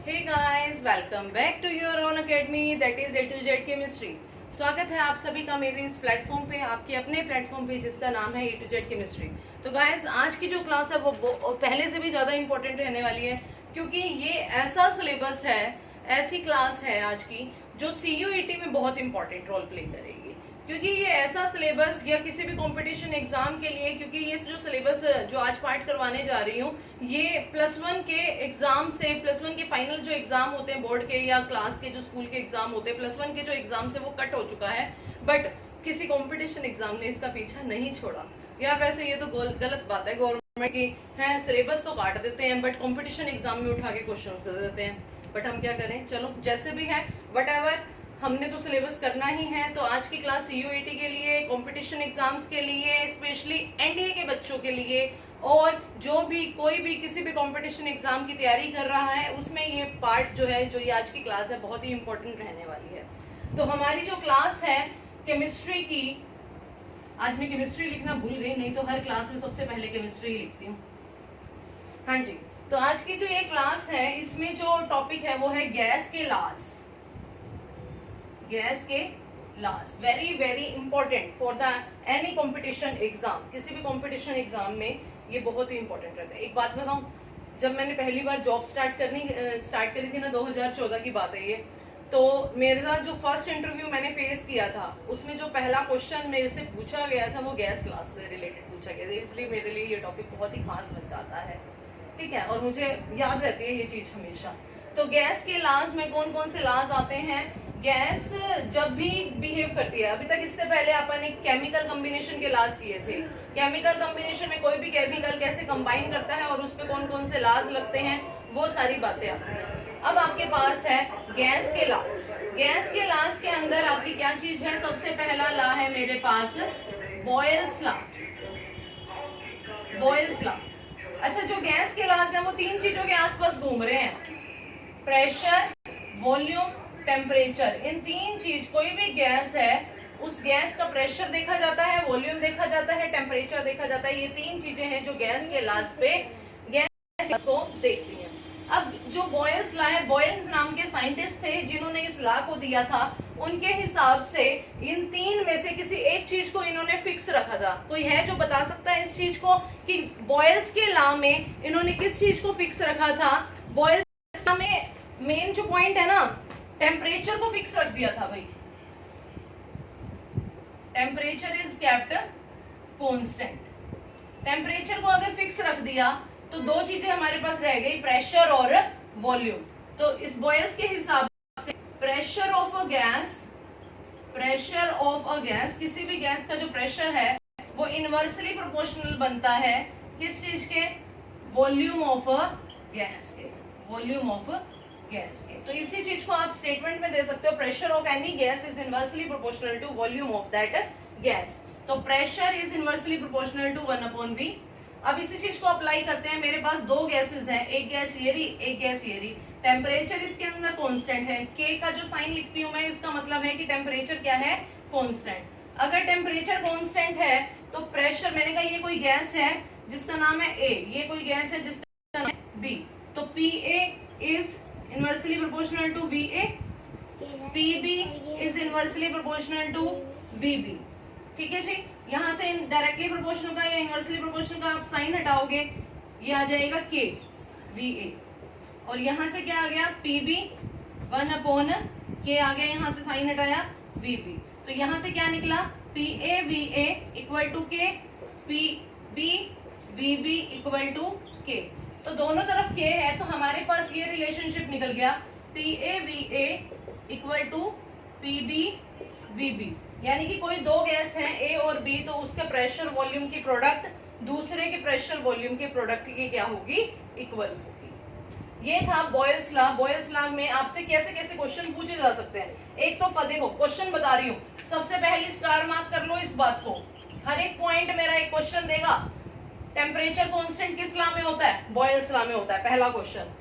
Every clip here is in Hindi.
Hey guys, welcome back to your own academy that is A to Z chemistry. स्वागत है आप सभी का मेरे इस प्लेटफॉर्म पे, आपके अपने प्लेटफॉर्म पे जिसका नाम है A to Z केमिस्ट्री। तो गाइस, आज की जो क्लास है वो पहले से भी ज़्यादा इंपॉर्टेंट रहने वाली है, क्योंकि ये ऐसा सिलेबस है, ऐसी क्लास है आज की जो CUET में बहुत इंपॉर्टेंट रोल प्ले करेगी। क्योंकि ये ऐसा सिलेबस या किसी भी कंपटीशन एग्जाम के लिए, क्योंकि ये जो सिलेबस जो आज पार्ट करवाने जा रही हूँ ये +1 के एग्जाम से, +1 के फाइनल जो एग्जाम होते हैं बोर्ड के या क्लास के जो स्कूल के एग्जाम होते हैं, +1 के जो एग्जाम से वो कट हो चुका है, बट किसी कंपटीशन एग्जाम ने इसका पीछा नहीं छोड़ा। या वैसे ये तो गलत बात है गवर्नमेंट की, है सिलेबस तो काट देते हैं बट कंपटीशन एग्जाम में उठा के क्वेश्चन दे देते हैं। बट हम क्या करें, चलो जैसे भी है, वट हमने तो सिलेबस करना ही है। तो आज की क्लास CUET के लिए, कंपटीशन एग्जाम्स के लिए, स्पेशली NDA के बच्चों के लिए, और जो भी कोई भी किसी भी कंपटीशन एग्जाम की तैयारी कर रहा है उसमें ये पार्ट जो है, जो ये आज की क्लास है, बहुत ही इंपॉर्टेंट रहने वाली है। तो हमारी जो क्लास है केमिस्ट्री की, आज मैं केमिस्ट्री लिखना भूल गई, नहीं तो हर क्लास में सबसे पहले केमिस्ट्री लिखती हूँ। हाँ जी, तो आज की जो ये क्लास है इसमें जो टॉपिक है वो है गैस के लॉस। गैस के loss very very important for the any competition exam. किसी भी कंपटीशन एग्जाम में ये बहुत ही इंपॉर्टेंट रहता है। एक बात बताऊं, जब मैंने पहली बार जॉब स्टार्ट करी थी ना, 2014 की बात है ये, तो मेरा जो फर्स्ट इंटरव्यू मैंने फेस किया था उसमें जो पहला क्वेश्चन मेरे से पूछा गया था वो गैस लॉस से रिलेटेड पूछा गया था। इसलिए मेरे लिए ये टॉपिक बहुत ही खास बन जाता है, ठीक है, और मुझे याद रहती है ये चीज हमेशा। तो गैस के लॉस में कौन कौन से लॉस आते हैं? गैस जब भी बिहेव करती है, अभी तक इससे पहले अपन एक केमिकल कॉम्बिनेशन के लॉस किए थे। केमिकल कॉम्बिनेशन में कोई भी केमिकल कैसे कंबाइन करता है और उस पे कौन कौन से लॉस लगते हैं, वो सारी बातें आती हैं। अब आपके पास है गैस के लॉस। गैस के लॉस के अंदर आपकी क्या चीज है? सबसे पहला लॉ है मेरे पास बॉयल्स लॉ। Boyle's law. अच्छा, जो गैस के लॉस है वो तीन चीजों के आसपास घूम रहे हैं: प्रेशर, वॉल्यूम, टेम्परेचर। इन तीन चीज, कोई भी गैस है उस गैस का प्रेशर देखा जाता है, वॉल्यूम देखा जाता है, टेम्परेचर देखा जाता है। ये तीन चीजें हैं जो गैस के लॉस पे गैस को देखती हैं। अब जो बॉयल्स लॉ है, बॉयल्स नाम के साइंटिस्ट थे जिन्होंने इस लॉ को दिया था। उनके हिसाब से इन तीन में से किसी एक चीज को इन्होंने फिक्स रखा था। कोई है जो बता सकता है इस चीज को कि बॉयल्स के लॉ में इन्होंने किस चीज को फिक्स रखा था? बॉयल्स लॉ में मेन जो पॉइंट है ना, टेम्परेचर को फिक्स रख दिया था भाई। Temperature is kept constant. Temperature को अगर फिक्स रख दिया तो दो चीजें हमारे पास रह गई, प्रेशर और वॉल्यूम। तो इस बॉयल्स के हिसाब से प्रेशर ऑफ अ गैस, किसी भी गैस का जो प्रेशर है वो इनवर्सली प्रोपोर्शनल बनता है किस चीज के? वॉल्यूम ऑफ अ गैस के। वॉल्यूम ऑफ गैस के। तो इसी चीज को आप स्टेटमेंट में दे सकते हो, pressure of any gas is inversely proportional to volume of that gas. तो pressure is inversely proportional to 1/V। अब इसी चीज को अप्लाई करते हैं। मेरे पास दो गैसेस हैं, एक गैस ये रही, एक गैस ये रही। टेम्परेचर इसके अंदर कांस्टेंट है। के का जो साइन लिखती हूं मैं, इसका मतलब है कि टेम्परेचर क्या है? कांस्टेंट। अगर टेम्परेचर कांस्टेंट है तो प्रेशर, मैंने कहा ये कोई गैस है जिसका नाम है A, ये कोई गैस है जिसका नाम है B, तो PA is inversely proportional to VA, PB is inversely proportional to VB। ठीक है जी, यहाँ से डायरेक्टली प्रोपोर्शनल का या इनवर्सली प्रोपोर्शनल का आप साइन हटाओगे, ये आ जाएगा K VA, और यहाँ से क्या आ गया? PB 1/K आ गया, यहाँ से साइन हटाया VB। तो यहाँ से क्या निकला? PA VA equal to K, PB VB equal to K। तो दोनों तरफ K है, तो हमारे पास ये रिलेशनशिप निकल गया, PA VA equal to PB VB। यानी कि कोई दो गैस हैं A और B, तो उसके प्रेशर वॉल्यूम की प्रोडक्ट दूसरे के प्रेशर वॉल्यूम के प्रोडक्ट की क्या होगी? इक्वल होगी। ये था बॉयल्स लॉ। बॉयल्स लॉ में आपसे कैसे कैसे क्वेश्चन पूछे जा सकते हैं। एक तो देखो, क्वेश्चन बता रही हूँ, सबसे पहले स्टार मार्क कर लो इस बात को। हर एक पॉइंट मेरा एक क्वेश्चन देगा। टेम्परेचर कांस्टेंट किस लॉ में होता है? बॉयल्स लॉ में होता है, पहला क्वेश्चन।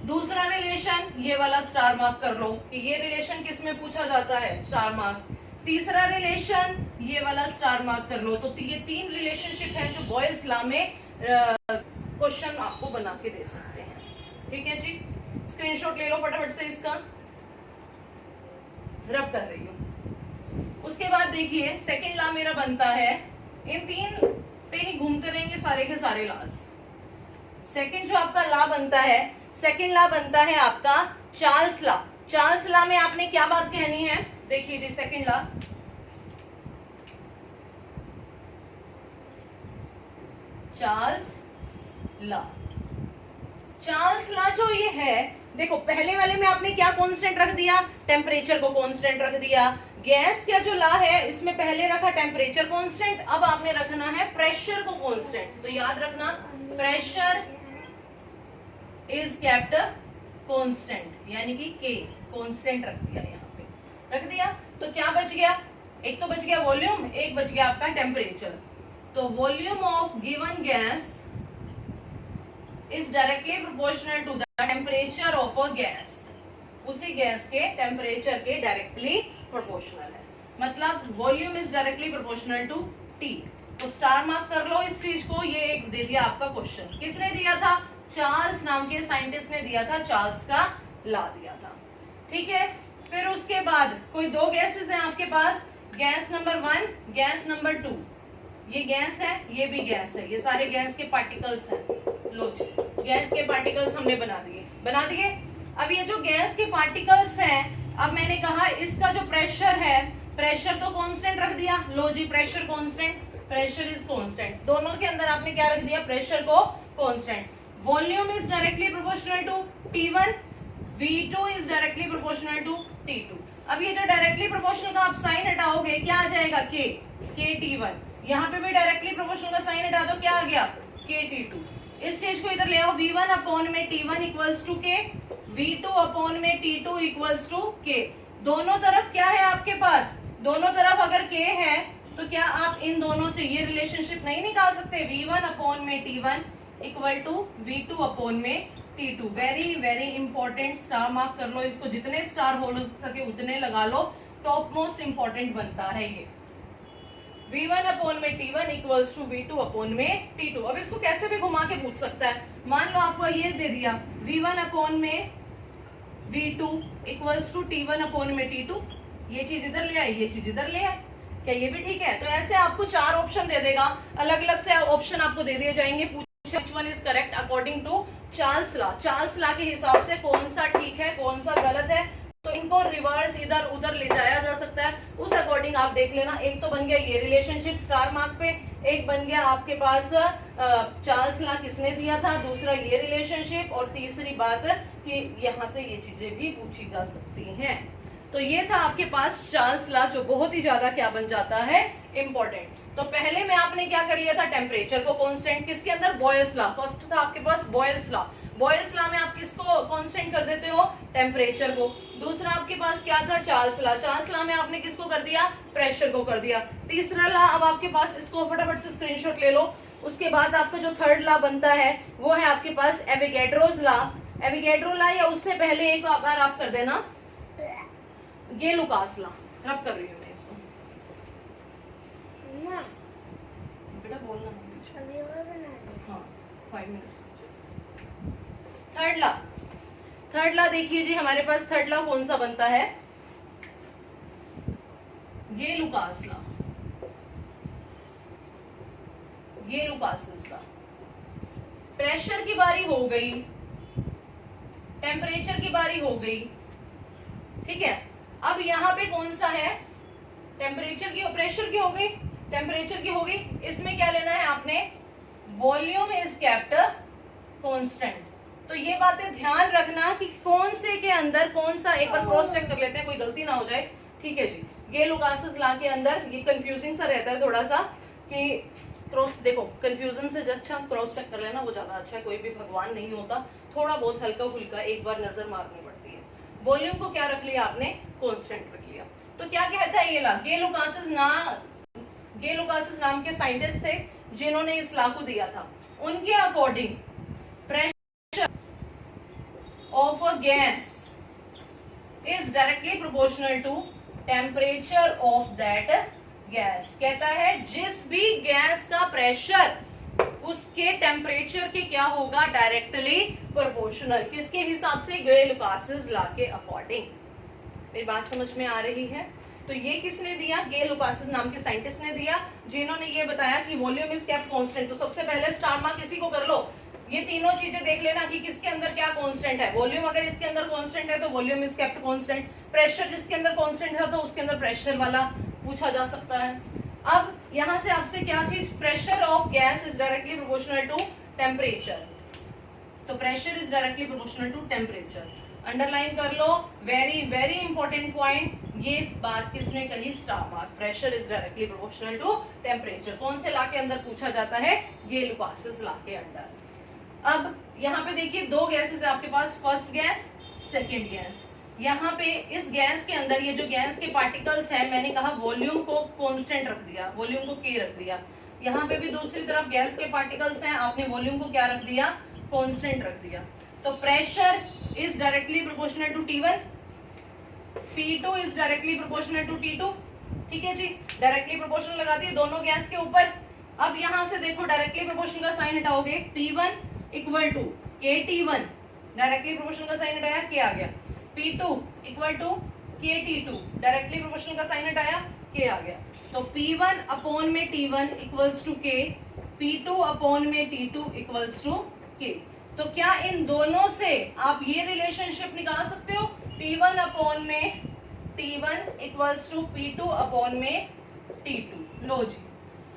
दूसरा रिलेशन, ये वाला स्टार मार्क कर लो कि ये रिलेशन किस में पूछा जाता है, स्टार मार्क। तीसरा रिलेशन, ये वाला स्टार मार्क कर लो। तो ये तीन रिलेशनशिप है जो बॉयल्स लॉ में क्वेश्चन आपको बना के दे सकते हैं। ठीक है जी। स्क्रीनशॉट ले लो फटाफट से, इसका रब कर रही हूं। उसके बाद देखिए सेकंड लॉ मेरा बनता है, इन तीन पे ही घूमते रहेंगे सारे के सारे लॉज। सेकंड जो आपका लॉ बनता है, सेकंड लॉ बनता है आपका चार्ल्स लॉ। चार्ल्स लॉ में आपने क्या बात कहनी है, देखिए जी second law, Charles law. Charles law जो ये है, देखो पहले वाले में आपने क्या कांस्टेंट रख दिया, टेम्परेचर को कांस्टेंट रख दिया। गैस का जो लॉ है इसमें पहले रखा टेम्परेचर कांस्टेंट, अब आपने रखना है प्रेशर को कांस्टेंट। तो याद रखना प्रेशर इज केप्ट कांस्टेंट, यानी कि के कांस्टेंट रख दिया, यहाँ पे रख दिया। तो क्या बच गया, एक तो बच गया वॉल्यूम, एक बच गया आपका टेम्परेचर। तो volume of given gas is directly proportional to the temperature of a gas, उसी गैस के टेम्परेचर के डायरेक्टली प्रोपोर्शनल है। मतलब volume is directly proportional to T. तो स्टार मार्क कर लो इस चीज को, ये एक दे दिया आपका क्वेश्चन। किसने दिया था, चार्ल्स नाम के साइंटिस्ट ने दिया था, चार्ल्स का लॉ दिया था। ठीक है, फिर उसके बाद कोई दो गैसेस हैं आपके पास, गैस नंबर 1, गैस नंबर 2। ये गैस है, ये भी गैस है, ये सारे गैस के पार्टिकल्स हैं। लो जी, गैस के पार्टिकल्स हमने बना दिए। अब ये जो गैस के पार्टिकल्स हैं, अब मैंने कहा इसका जो प्रेशर है, प्रेशर तो कांस्टेंट रख दिया। लो जी, pressure constant, pressure is constant, दोनों के अंदर आपने क्या रख दिया, प्रेशर को constant. Volume is directly proportional to T1, V2 is directly proportional to T2। अब ये जो डायरेक्टली प्रोपोर्शनल का आप साइन हटाओगे, क्या आ जाएगा, K T1। यहाँ पे भी डायरेक्टली प्रोपोर्शनल का साइन हटा दो, क्या आ गया, K T2। इस चीज को इधर ले आओ, V1 अपॉन में T1 equals to K, V2 upon में T2 इक्वल्स टू K। दोनों तरफ क्या है आपके पास, दोनों तरफ अगर K है तो क्या आप इन दोनों से ये रिलेशनशिप नहीं निकाल सकते, V1 अपॉन में T1 equal to V2 upon में T2। Very very important, star mark कर लो इसको, जितने स्टार हो सके उतने लगा लो, टॉप मोस्ट इंपॉर्टेंट बनता है ये। V1 अपॉन में T1 equals to V2 upon में T2। अब इसको कैसे भी घुमा के पूछ सकता है, मान लो आपको ये दे दिया, V1 अपॉन में V2 equals to T1 upon में T2, ये चीज इधर ले आई, ये चीज इधर ले आई, क्या ये भी ठीक है। तो ऐसे आपको चार ऑप्शन दे देगा, अलग अलग से ऑप्शन आपको दे दिए जाएंगे, पूछे which one is correct according to Charles law. Charles law के हिसाब से कौन सा ठीक है, कौन सा गलत है, तो इनको रिवर्स इधर उधर ले जाया जा सकता है, उस अकॉर्डिंग आप देख लेना। एक तो बन गया ये रिलेशनशिप स्टार मार्क पे, एक बन गया आपके पास चार्ल्स लॉ किसने दिया था, दूसरा ये रिलेशनशिप, और तीसरी बात कि यहाँ से ये चीजें भी पूछी जा सकती हैं। तो ये था आपके पास चार्ल्स लॉ, जो बहुत ही ज्यादा क्या बन जाता है, इंपॉर्टेंट। तो पहले में आपने क्या कर लिया था, टेम्परेचर को कांस्टेंट, किसके अंदर, बॉयल्स लॉ। फर्स्ट था आपके पास बॉयल्स लॉ। बॉयल्स लॉ में आप किसको कांस्टेंट कर देते हो, टेम्परेचर को। दूसरा आपके पास क्या था, चार्ल्स लॉ। चार्ल्स लॉ में आपने किसको कर दिया, प्रेशर को कर दिया। तीसरा लॉ अब आपके पास, इसको फटाफट से स्क्रीनशॉट ले लो। उसके बाद आपका जो थर्ड लॉ बनता है वो है आपके पास एविगेड्रोस लॉ। एविगेड्रो लॉ, या उससे पहले एक बार आप कर देना गेलुकास लॉ। रब कर रही हूँ मैं इसको, बेटा बोलना हाँ 5 मिनट्स। थर्ड लॉ देखिए जी, हमारे पास थर्ड लॉ कौन सा बनता है, गेलुकास लॉ। गेलुकासिस लॉ। प्रेशर की बारी हो गई, टेम्परेचर की बारी हो गई, ठीक है। अब यहाँ पे कौन सा है, टेम्परेचर की, प्रेशर की हो गई, टेम्परेचर की हो गई। इसमें क्या लेना है आपने, वॉल्यूम इज केप्ट कांस्टेंट। तो ये बातें ध्यान रखना कि कौन से के अंदर कौन सा, एक बार क्रॉस चेक कर लेते हैं, कोई गलती ना हो जाए, ठीक है जी। गेलुकासिस लॉ के अंदर ये कंफ्यूजिंग सा रहता है थोड़ा सा, कि क्रॉस, देखो कंफ्यूजन से अच्छा क्रॉस चेक कर लेना, वो ज्यादा अच्छा है। कोई भी भगवान नहीं होता, थोड़ा बहुत हल्का फुल्का एक बार नजर मारनी पड़ती है। वॉल्यूम को क्या रख लिया आपने, कांस्टेंट रख लिया। तो क्या कहता है ये लॉ, गेलुकासिस नाम के साइंटिस्ट थे जिन्होंने इस लॉ को दिया था। उनके according pressure of a gas is directly proportional to temperature of that gas. कहता है जिस भी गैस का प्रेशर उसके टेम्परेचर के क्या होगा, डायरेक्टली प्रोपोर्शनल। प्रोपोर्शनल, किसके हिसाब से? गेल-लुकासेस लॉ के अकॉर्डिंग। मेरी बात समझ में आ रही है? तो ये किसने दिया? गेल-लुकासेस नाम के साइंटिस्ट ने दिया, जिन्होंने ये बताया कि वॉल्यूम इज केप्ट कांस्टेंट। तो सबसे पहले स्टार मार्क किसी को कर लो, ये तीनों चीजें देख लेना कि किसके अंदर क्या कांस्टेंट है। वॉल्यूम अगर इसके अंदर कांस्टेंट है तो volume is kept constant. Pressure जिसके अंदर कांस्टेंट है तो उसके अंदर प्रेशर वाला पूछा जा सकता है। अब यहां से आपसे क्या चीज? Pressure of gas is directly proportional to temperature. तो pressure is directly proportional to temperature. Underline कर लो, वेरी वेरी इंपॉर्टेंट पॉइंट। ये बात किसने कही? Star mark. Pressure is directly proportional to temperature. कौन से लॉ के अंदर पूछा जाता है? गेल-लुकासेस लॉ के अंदर। अब यहाँ पे देखिए दो गैसेस है आपके पास, फर्स्ट गैस, सेकंड गैस। यहाँ पे इस गैस के अंदर ये जो गैस के पार्टिकल्स हैं, मैंने कहा वॉल्यूम को कांस्टेंट रख दिया, वॉल्यूम को के रख दिया। यहाँ पे भी दूसरी तरफ गैस के पार्टिकल्स हैं, आपने वॉल्यूम को क्या रख दिया? कांस्टेंट रख दिया। तो pressure is directly proportional to T1, P2 is directly proportional to T2। ठीक है जी, डायरेक्टली प्रोपोर्शनल लगा दिए दोनों गैस के ऊपर। अब यहां से देखो डायरेक्टली प्रोपोर्शनल का साइन हटाओगे, P1 equal to KT1, directly proportional का साइन हटाया, K आ गया। P2 equal to KT2, directly proportional का साइन हटाया, K आ गया। तो P1 अपॉन में T1 equals to K, P2 upon में T2 इक्वल्स टू K। तो क्या इन दोनों से आप ये रिलेशनशिप निकाल सकते हो? P1 अपॉन में T1 equals to P2 upon में T2। लो जी,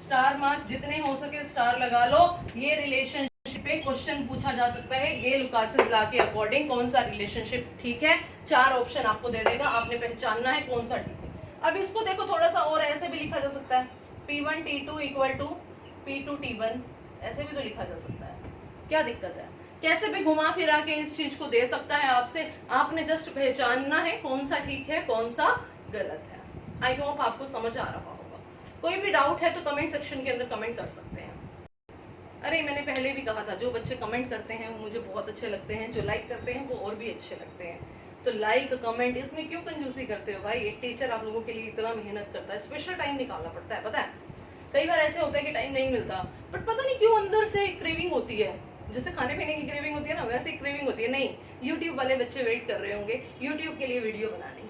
स्टार मार्क जितने हो सके स्टार लगा लो। ये रिलेशनशिप पे क्वेश्चन पूछा जा सकता है गेल-लुकासेस लॉ के अकॉर्डिंग। कौन सा रिलेशनशिप ठीक है? 4 ऑप्शन आपको दे देगा, आपने पहचानना है कौन सा ठीक है। अब इसको देखो थोड़ा सा और ऐसे भी लिखा जा सकता है, P1 T2 equal to P2 T1, ऐसे भी तो लिखा जा सकता है। क्या दिक्कत है? कैसे भी घुमा फिरा के इस चीज को दे सकता है आपसे, आपने जस्ट पहचानना है कौन सा ठीक है कौन सा गलत है। आई होप आपको समझ आ रहा होगा। कोई भी डाउट है तो कमेंट सेक्शन के अंदर कमेंट कर सकते हैं। अरे मैंने पहले भी कहा था, जो बच्चे कमेंट करते हैं वो मुझे बहुत अच्छे लगते हैं, जो लाइक करते हैं वो और भी अच्छे लगते हैं। तो लाइक कमेंट इसमें क्यों कंजूसी करते हो भाई? एक टीचर आप लोगों के लिए इतना मेहनत करता है, स्पेशल टाइम निकालना पड़ता है, पता है। कई बार ऐसे होता है कि टाइम नहीं मिलता, बट पता नहीं क्यों अंदर से क्रेविंग होती है, जैसे खाने पीने की क्रेविंग होती है ना, वैसे ही क्रेविंग होती है। नहीं, YouTube वाले बच्चे वेट कर रहे होंगे, YouTube के लिए वीडियो बनानी है,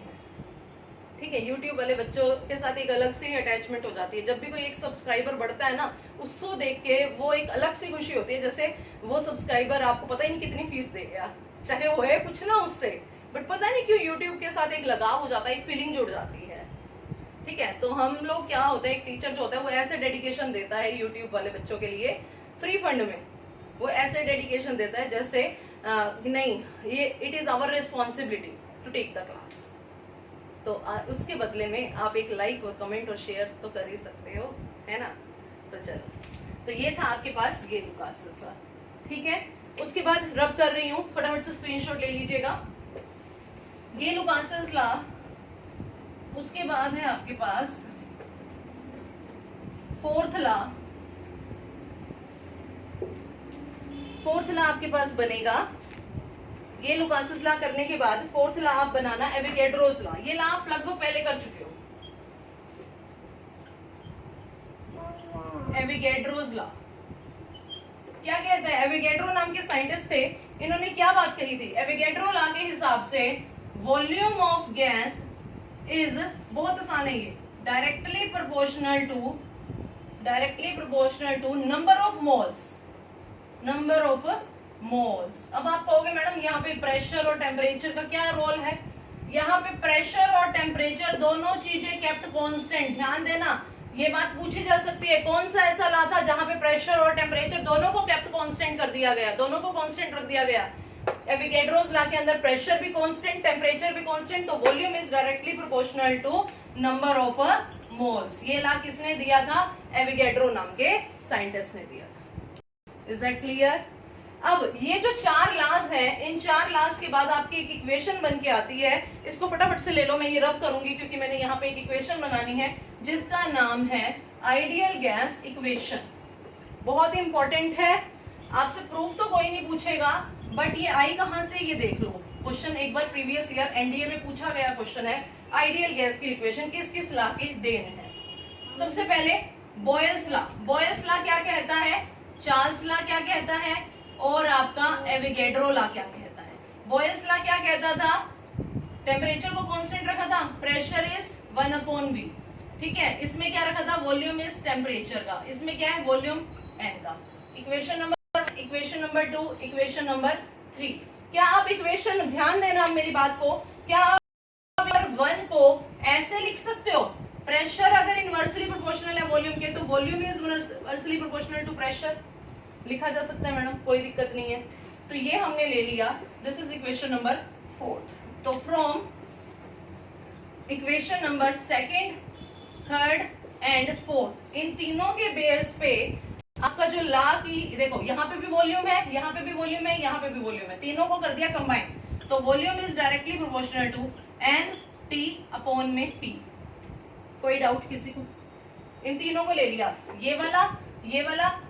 ठीक है। YouTube वाले बच्चों के साथ एक अलग सी अटैचमेंट हो जाती है। जब भी कोई एक सब्सक्राइबर बढ़ता है ना, उसको देख के वो एक अलग सी खुशी होती है, जैसे वो सब्सक्राइबर आपको पता ही नहीं कितनी फीस दे गया, चाहे वो है कुछ ना उससे, बट पता नहीं क्यों YouTube के साथ एक लगाव हो जाता है, एक फीलिंग जुड़ जाती है, ठीक है। तो हम लोग क्या होता है, एक टीचर जो होता है वो ऐसे डेडिकेशन देता है YouTube वाले बच्चों के लिए फ्री फंड में, वो ऐसे डेडिकेशन देता है जैसे नहीं, ये it is our responsibility to take the class. तो उसके बदले में आप एक लाइक और कमेंट और शेयर तो कर ही सकते हो, है ना। तो चलो, तो ये था आपके पास गेल-लुकासेस लॉ, ठीक है। उसके बाद रब कर रही हूँ, फटाफट से स्क्रीनशॉट ले लीजिएगा। गेल-लुकासेस लॉ, उसके बाद है आपके पास फोर्थ लॉ। फोर्थ लॉ आपके पास बनेगा, गेल-लुकासेस लॉ करने के बाद फोर्थ लॉ आप बनाना एवोगैड्रोस लॉ। ये लॉ आप लगभग पहले कर चुके हो। एवोगैड्रोस लॉ क्या कहता है? एवोगैड्रो नाम के साइंटिस्ट थे, इन्होंने क्या बात कही थी? एवोगैड्रो लॉ के हिसाब से वॉल्यूम ऑफ गैस इज, बहुत आसान है ये, directly proportional to number of moles, number of moles. अब आप कहोगे मैडम यहाँ पे प्रेशर और टेम्परेचर का क्या रोल है? यहाँ पे प्रेशर और टेम्परेचर दोनों चीजें केप्ट कांस्टेंट। ध्यान देना, ये बात पूछी जा सकती है, कौन सा ऐसा लॉ था जहां पे प्रेशर और टेम्परेचर दोनों को केप्ट कांस्टेंट कर दिया गया, दोनों को कांस्टेंट रख दिया गया। एवोगैड्रोस लॉ के अंदर प्रेशर भी कांस्टेंट, टेम्परेचर भी कांस्टेंट, तो volume is directly proportional to number of moles. ये लॉ किसने दिया था? एवोगैड्रो नाम के साइंटिस्ट ने दिया था। Is that clear? अब ये जो 4 लॉज हैं, इन 4 लॉज के बाद आपकी एक इक्वेशन बन के आती है, इसको फटाफट से ले लो, मैं ये रब करूंगी क्योंकि मैंने यहाँ पे एक इक्वेशन बनानी है जिसका नाम है आइडियल गैस इक्वेशन। बहुत इंपॉर्टेंट है, आपसे प्रूफ तो कोई नहीं पूछेगा, बट ये आई कहां से ये देख लो। क्वेश्चन एक बार प्रीवियस ईयर एनडीए में पूछा गया क्वेश्चन है, आइडियल गैस की इक्वेशन किस किस लॉ की देन है। सबसे पहले बॉयल्स लॉ। बॉयल्स लॉ क्या कहता है? चार्ल्स लॉ क्या कहता है? और आपका एविगेड्रो लॉ क्या कहता है? बॉयल्स लॉ क्या कहता था? टेम्परेचर को कांस्टेंट रखा था, प्रेशर इज 1/v, ठीक है। इसमें क्या रखा था? वॉल्यूम इज टेम्परेचर का, इसमें क्या है? वॉल्यूम n का। Equation number 2, equation number 3। क्या आप इक्वेशन, ध्यान देना मेरी बात को, क्या आप 1 को ऐसे लिख सकते हो? प्रेशर अगर इनवर्सली प्रोपोर्शनल है वॉल्यूम के, तो volume is inversely proportional to pressure, लिखा जा सकता है मैडम, कोई दिक्कत नहीं है। तो ये हमने ले लिया, दिस इज इक्वेशन नंबर 4। तो फ्रॉम इक्वेशन नंबर 2, 3 एंड 4, इन तीनों के बेस पे आपका जो ला की, देखो यहाँ पे भी वॉल्यूम है, यहाँ पे भी वॉल्यूम है, यहाँ पे भी वॉल्यूम है, तीनों को कर दिया कंबाइन, तो volume is directly proportional to N T upon में टी। कोई डाउट किसी को? इन तीनों को ले लिया, ये वाला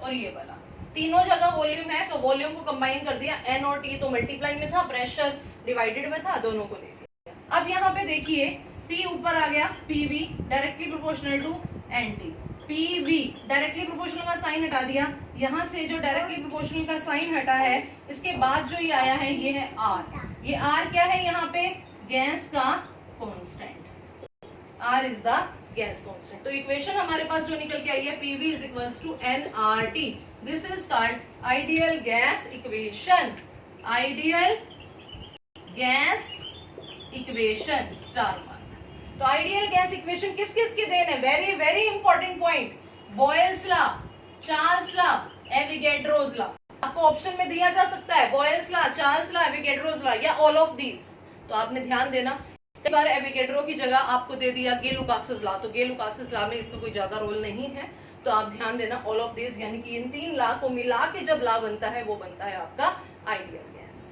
और ये वाला, तीनों जगह वॉल्यूम है, तो वॉल्यूम को कंबाइन कर दिया, एन और टी तो मल्टीप्लाई में था, प्रेशर डिवाइडेड में था, दोनों को ले लिया। अब यहाँ पे देखिए P ऊपर आ गया, PV directly proportional to NT, PV directly proportional का साइन हटा दिया, यहाँ से जो डायरेक्टली प्रोपोर्शनल का साइन हटा है, इसके बाद जो ये आया है ये है R। ये R क्या है? यहाँ पे गैस का constant, R is the gas constant. तो इक्वेशन हमारे पास जो निकल के आई है, PV is equals to nRT, this is called ideal gas equation, ideal gas equation star mark. तो आइडियल गैस इक्वेशन किस किस की देन है? Very very important point, Boyle's law, Charles law, Avogadro's law. आपको ऑप्शन में दिया जा सकता है Boyle's law, Charles law, Avogadro's law या ऑल ऑफ दीज, तो आपने ध्यान देना। एक बार एविगेड्रो की जगह आपको दे दिया गे-लुकासिस लॉ, तो गे-लुकासिस लॉ में इसका कोई ज्यादा रोल नहीं है, तो आप ध्यान देना ऑल ऑफ दीज, यानी कि इन 3 लॉ को मिला के जब लॉ बनता है वो बनता है आपका आइडियल गैस,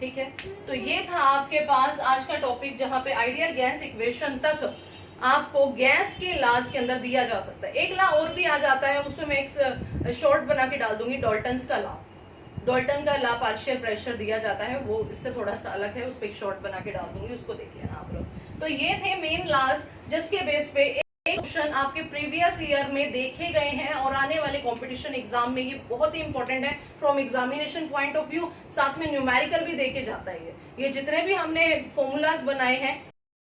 ठीक है। तो ये था आपके पास आज का टॉपिक, जहां पे आइडियल गैस इक्वेशन तक आपको गैस के लॉज के अंदर दिया जा सकता है। एक लॉ और भी आ जाता है, उसमें मैं एक शॉर्ट बना के डाल दूंगी, डाल्टन्स का लॉ। डाल्टन का लॉ पार्शियल प्रेशर दिया जाता है, वो इससे थोड़ा सा अलग है, उस पर एक शॉर्ट बना के डाल दूंगी, उसको देख लेना आप लोग। तो ये थे मेन लॉज जिसके बेस पे एक क्वेश्चन आपके प्रीवियस ईयर में देखे गए हैं और आने वाले कंपटीशन एग्जाम में ये बहुत ही इंपॉर्टेंट है from examination point of view. साथ में न्यूमेरिकल भी देके जाता है। ये जितने भी हमने फॉर्मूलाज बनाए हैं,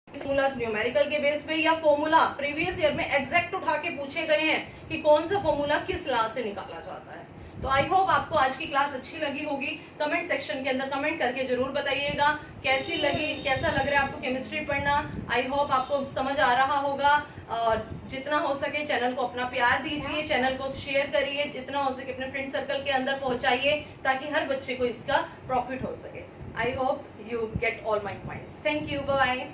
फॉर्मूलाज न्यूमेरिकल के बेस पे या फॉर्मूला प्रीवियस ईयर में एग्जैक्ट उठा के पूछे गए हैं कि कौन सा फॉर्मूला किस लॉ से निकाला जाता है। तो आई होप आपको आज की क्लास अच्छी लगी होगी। कमेंट सेक्शन के अंदर कमेंट करके जरूर बताइएगा कैसी लगी, कैसा लग रहा है आपको केमिस्ट्री पढ़ना। आई होप आपको समझ आ रहा होगा, और जितना हो सके चैनल को अपना प्यार दीजिए, चैनल को शेयर करिए, जितना हो सके अपने फ्रेंड सर्कल के अंदर पहुंचाइए ताकि हर बच्चे को इसका प्रॉफिट हो सके। I hope you get all my points. Thank you, bye bye.